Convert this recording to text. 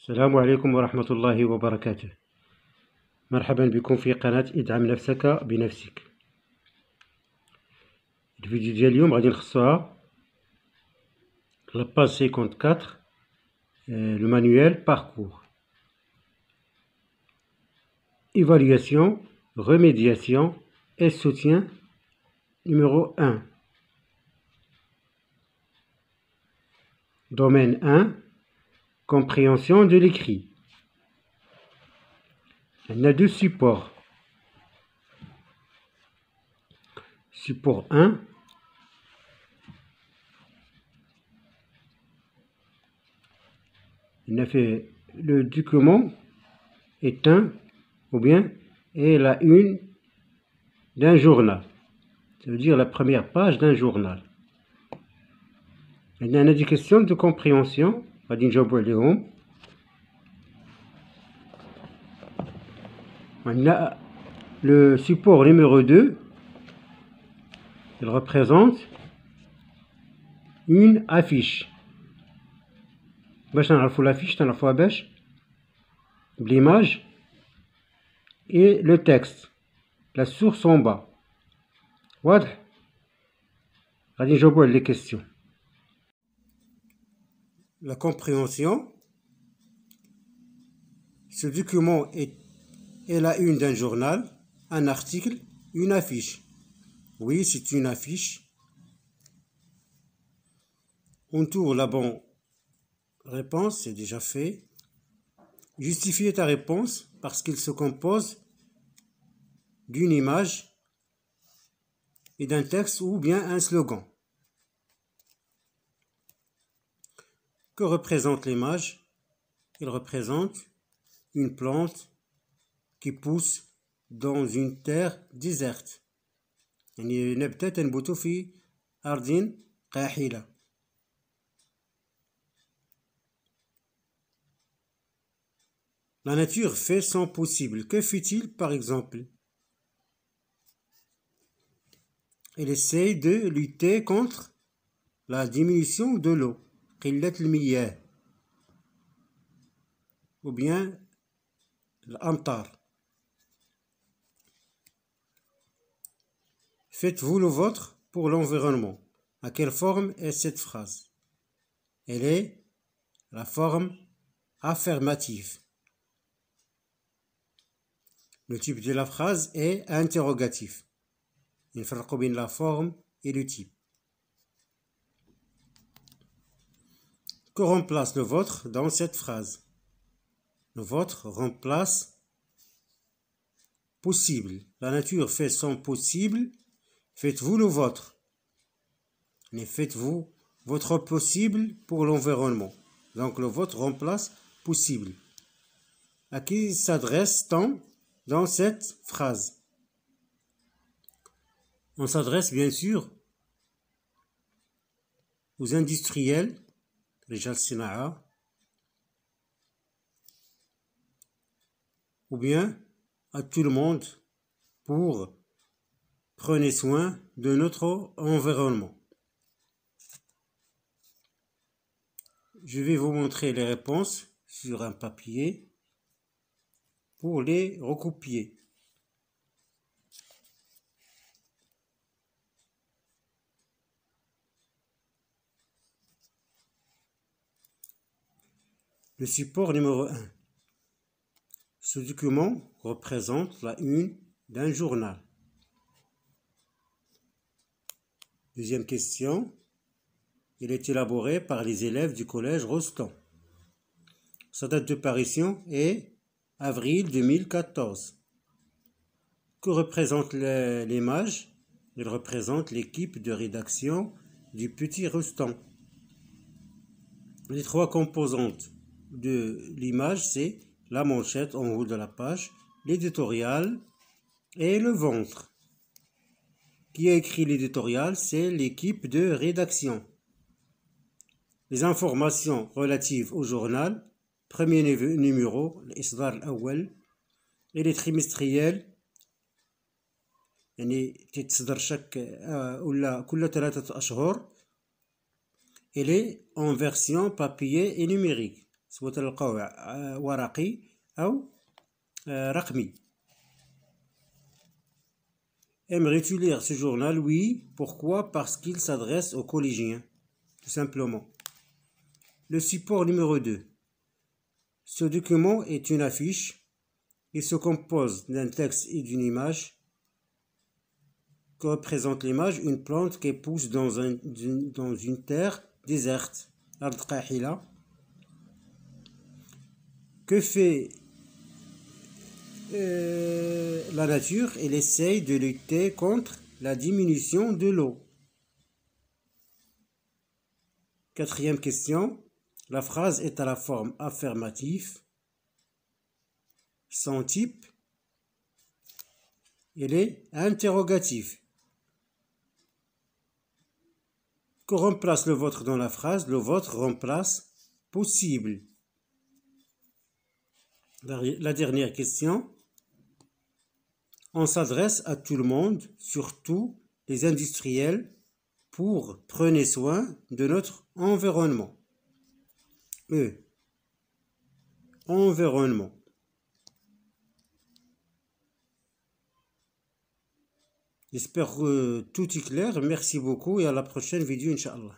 السلام عليكم ورحمة الله وبركاته. مرحبا بكم في قناة ادعم نفسك بنفسك. الفيديو ديال اليوم غادي نخصوها لاباج 54 لو مانويل باركور évaluation, remédiation et soutien numéro 1. Domaine 1, compréhension de l'écrit. On a deux supports. Support 1, on a fait le document est un ou bien est la une d'un journal. Ça veut dire la première page d'un journal. On a des questions de compréhension. غادي نجاوبوا عليهم. On a le support numéro 2. Il représente une affiche. باش نعرفوا l'affiche تعرفوها باش l'image et le texte, la source en bas. واضح؟ غادي نجاوبوا على les questions. La compréhension. Ce document est la une d'un journal, un article, une affiche. Oui, c'est une affiche. On tourne la bonne réponse, c'est déjà fait. Justifier ta réponse parce qu'il se compose d'une image et d'un texte ou bien un slogan. Que représente l'image? Il représente une plante qui pousse dans une terre déserte. يعني نبتة تنبت في أرض قاحلة. La nature fait son possible. Que fait-il par exemple? Il essaye de lutter contre la diminution de l'eau. قلة المياه. Ou bien الأمطار. Faites-vous le vôtre pour l'environnement. À quelle forme est cette phrase? Elle est la forme affirmative. Le type de la phrase est interrogatif. Il faut bien la forme et le type. Que remplace le vôtre dans cette phrase? Le vôtre remplace possible. La nature fait son possible. Faites-vous le vôtre. Mais faites-vous votre possible pour l'environnement. Donc le vôtre remplace possible. À qui s'adresse-t-on dans cette phrase? On s'adresse bien sûr aux industriels, رجال الصناعة, ou bien à tout le monde pour prendre soin de notre environnement. Je vais vous montrer les réponses sur un papier pour les recopier. Le support numéro 1. Ce document représente la une d'un journal. Deuxième question. Il est élaboré par les élèves du collège Rostand. Sa date de parution est avril 2014. Que représente l'image? Il représente l'équipe de rédaction du Petit Rostand. Les trois composantes de l'image, c'est la manchette en haut de la page, l'éditorial et le ventre. Qui a écrit l'éditorial? C'est l'équipe de rédaction. Les informations relatives au journal, premier numéro, l'إصدار الأول, et les trimestriels, يعني تتصدر ولا كل 3 أشهر. Elle est en version papier et numérique. سواء تلقاوه ورقي أو رقمي. Aimerais-tu lire ce journal? Oui. Pourquoi? Parce qu'il s'adresse aux collégiens, tout simplement. Le support numéro 2. Ce document est une affiche. Il se compose d'un texte et d'une image. Que représente l'image? Une plante qui pousse dans une terre déserte. Que fait la nature? Elle essaye de lutter contre la diminution de l'eau. Quatrième question. La phrase est à la forme affirmative. Son type, il est interrogatif. Que remplace le vôtre dans la phrase? Le vôtre remplace possible. La dernière question. On s'adresse à tout le monde, surtout les industriels, pour prendre soin de notre environnement. Environnement. J'espère que tout est clair. Merci beaucoup et à la prochaine vidéo, Inch'Allah.